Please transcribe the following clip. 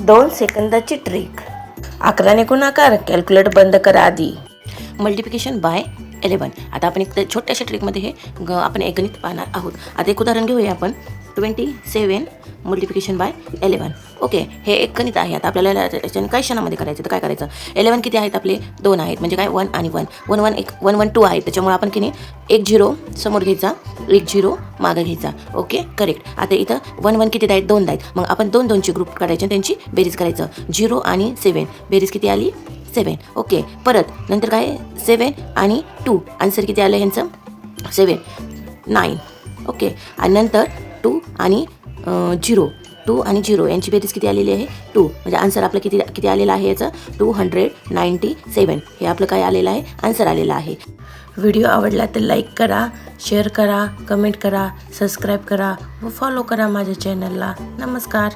2 सेकंदाची ट्रिक. 11ने गुणाकार, कॅल्क्युलेटर बंद करा आधी. Multiplication by 11. आता आपण एक छोट्याशा ट्रिकमध्ये आपण एक गणित पाहणार आहोत. आता एक उदाहरण घेऊया आपण. 27 मल्टिप्लिकेशन बाय 11. ओके, हे एक गणित आहे. आता आपल्याला त्याच्याने काही क्षणामध्ये करायचं. तर काय करायचं, 11 किती आहेत आपले, 2 आहेत. म्हणजे काय, 1 आणि 1 1 1 1 1 1 2 आहेत. त्याच्यामुळे आपण की नाही एक 0 समोर घ्यायचा, एक 0 मागं घ्यायचा. Okay, correct. आता इथं 1 1 किती आहेत, 2 आहेत. मग आपण 2 2ची ग्रुप काढायचे आणि त्यांची बेरीज करायचं. 0 आणि 7 बेरीज किती आली, 7. ओके, परत नंतर काय, 7 आणि 2 आन्सर किती आलं ह्यांचं, 7 9. ओके, आणि नंतर 2 आणि 0 2 आणि 0 यांची बेरीज किती आलेली आहे, 2. म्हणजे आन्सर आपलं किती किती आलेलं आहे याचं, 297. हे आपलं काय आलेलं आहे, आन्सर आलेलं आहे. व्हिडिओ आवडला तर लाईक करा, शेअर करा, कमेंट करा, सबस्क्राईब करा व फॉलो करा माझ्या चॅनलला. नमस्कार.